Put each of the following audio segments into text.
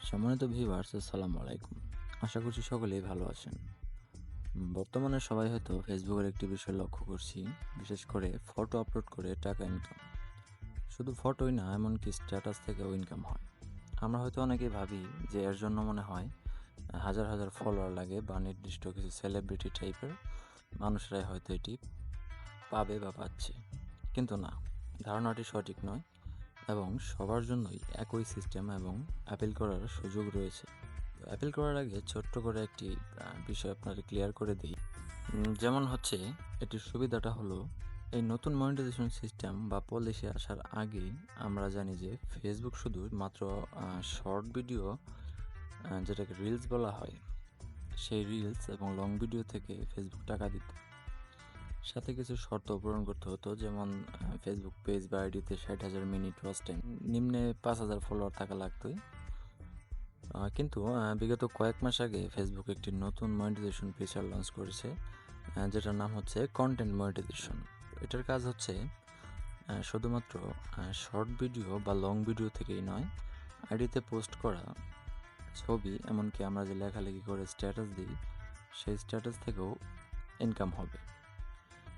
সম্মানিত ভিউয়ার্স, আসসালামু আলাইকুম। আশা করছি সকলেই ভালো আছেন। বর্তমানে সবাই হয়তো ফেসবুকের একটি বিষয় লক্ষ্য করছি, বিশেষ করে ফটো আপলোড করে টাকা ইনকাম। শুধু ফটোই না, এমনকি স্ট্যাটাস থেকেও ইনকাম হয়। আমরা হয়তো অনেকেই ভাবি যে এর জন্য মনে হয় হাজার হাজার ফলোয়ার লাগে বা নির্দিষ্ট কিছু সেলিব্রিটি টাইপের মানুষরাই হয়তো এটি পাবে বা পাচ্ছে। কিন্তু না, ধারণাটি সঠিক নয় এবং সবার জন্যই একই সিস্টেম এবং অ্যাপিল করার সুযোগ রয়েছে। অ্যাপিল করার আগে ছোট্ট করে একটি বিষয় আপনাদের ক্লিয়ার করে দিই। যেমন হচ্ছে, এটির সুবিধাটা হলো এই নতুন মনিটাইজেশন সিস্টেম বা পলিসি আসার আগেই আমরা জানি যে ফেসবুক শুধু মাত্র শর্ট ভিডিও, যেটাকে রিলস বলা হয়, সেই রিলস এবং লং ভিডিও থেকে ফেসবুক টাকা দিত। সাথে কিছু শর্ত পূরণ করতে হতো, যেমন ফেসবুক পেজ বা আইডিতে 60,000 মিনিট ওয়াচ টাইম, নিম্নে 5,000 ফলোয়ার থাকা লাগতোই। কিন্তু বিগত কয়েক মাস আগে ফেসবুক একটি নতুন মনিটাইজেশন ফিচার লঞ্চ করেছে, যেটার নাম হচ্ছে কন্টেন্ট মনিটাইজেশন। এটার কাজ হচ্ছে শুধুমাত্র শর্ট ভিডিও বা লং ভিডিও থেকেই নয়, আইডিতে পোস্ট করা ছবি, এমনকি আমরা যে লেখালেখি করে স্ট্যাটাস দিই, সেই স্ট্যাটাস থেকেও ইনকাম হবে।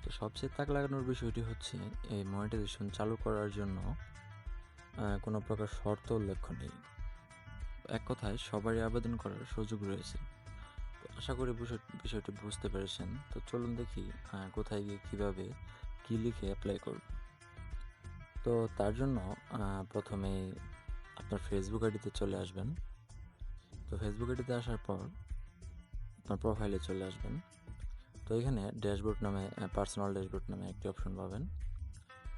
তো সবচেয়ে তাক লাগানোর বিষয়টি হচ্ছে, এই মনিটাইজেশন চালু করার জন্য কোনো প্রকার শর্ত উল্লেখ নেই। এক কথায় সবারই আবেদন করার সুযোগ রয়েছে। তো আশা করি বিষয়টি বুঝতে পেরেছেন। তো চলুন দেখি কোথায় গিয়ে কীভাবে কী লিখে অ্যাপ্লাই করব। তো তার জন্য প্রথমেই আপনার ফেসবুক আইডিতে চলে আসবেন। তো ফেসবুক আইডিতে আসার পর আপনার প্রোফাইলে চলে আসবেন। তো এখানে ড্যাশবোর্ড নামে, পার্সোনাল ড্যাশবোর্ড নামে একটি অপশন পাবেন।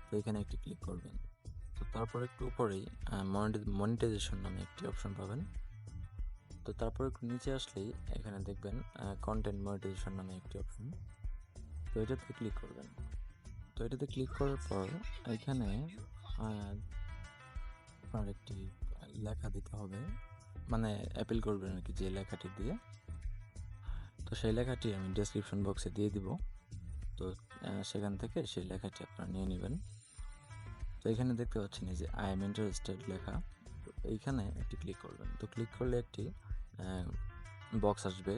তো এখানে একটি ক্লিক করবেন। তো তারপর একটু উপরেই মনিটাইজেশন নামে একটি অপশন পাবেন। তো তারপর একটু নিচে আসলেই এখানে দেখবেন কন্টেন্ট মনিটাইজেশন নামে একটি অপশন। তো এটাতে ক্লিক করবেন। তো এটাতে ক্লিক করার পর এখানে আপনার একটি লেখা দিতে হবে, মানে অ্যাপিল করবেন আর কি, যে লেখাটি দিয়ে। তো সেই লেখাটি আমি ডেসক্রিপশন বক্সে দিয়ে দিব। তো সেখান থেকে সেই লেখাটি আপনারা নিয়ে নেবেন। তো এখানে দেখতে পাচ্ছেন এই যে আই এম ইন্টারেস্টেড লেখা। তো এইখানে একটি ক্লিক করবেন। তো ক্লিক করলে একটি বক্স আসবে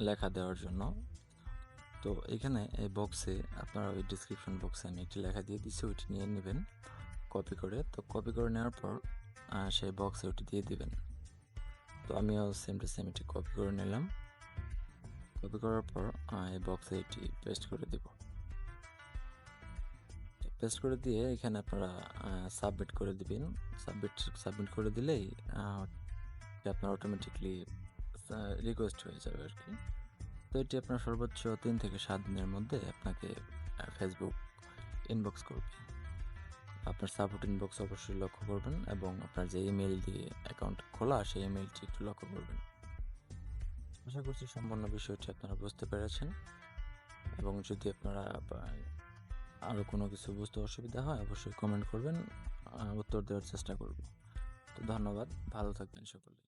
লেখা দেওয়ার জন্য। তো এখানে এই বক্সে আপনারা ওই ডিসক্রিপশন বক্সে আমি একটি লেখা দিয়ে দিচ্ছি, ওইটি নিয়ে নেবেন কপি করে। তো কপি করে নেওয়ার পর সেই বক্সে ওটি দিয়ে দিবেন। তো আমিও সেম টু সেম এটি কপি করে নিলাম। কপি করার পর এই বক্সে এটি পেস্ট করে দেব। পেস্ট করে দিয়ে এখানে আপনারা সাবমিট করে দিবেন। সাবমিট করে দিলেই আপনার অটোমেটিকলি রিকোয়েস্ট হয়ে যাবে আর কি। তো এটি আপনার সর্বোচ্চ 3 থেকে 7 দিনের মধ্যে আপনাকে ফেসবুক ইনবক্স করবে। আপনার সাপোর্ট ইনবক্স অবশ্যই লক্ষ্য করবেন এবং আপনার যে ইমেল দিয়ে অ্যাকাউন্ট খোলা, সেই ইমেলটি একটু লক্ষ্য করবেন। আশা করছি সম্পূর্ণ বিষয়টি আপনারা বুঝতে পেরেছেন, এবং যদি আপনারা আরও কোনো কিছু বুঝতে অসুবিধা হয় অবশ্যই কমেন্ট করবেন, উত্তর দেওয়ার চেষ্টা করব। তো ধন্যবাদ, ভালো থাকবেন সকলে।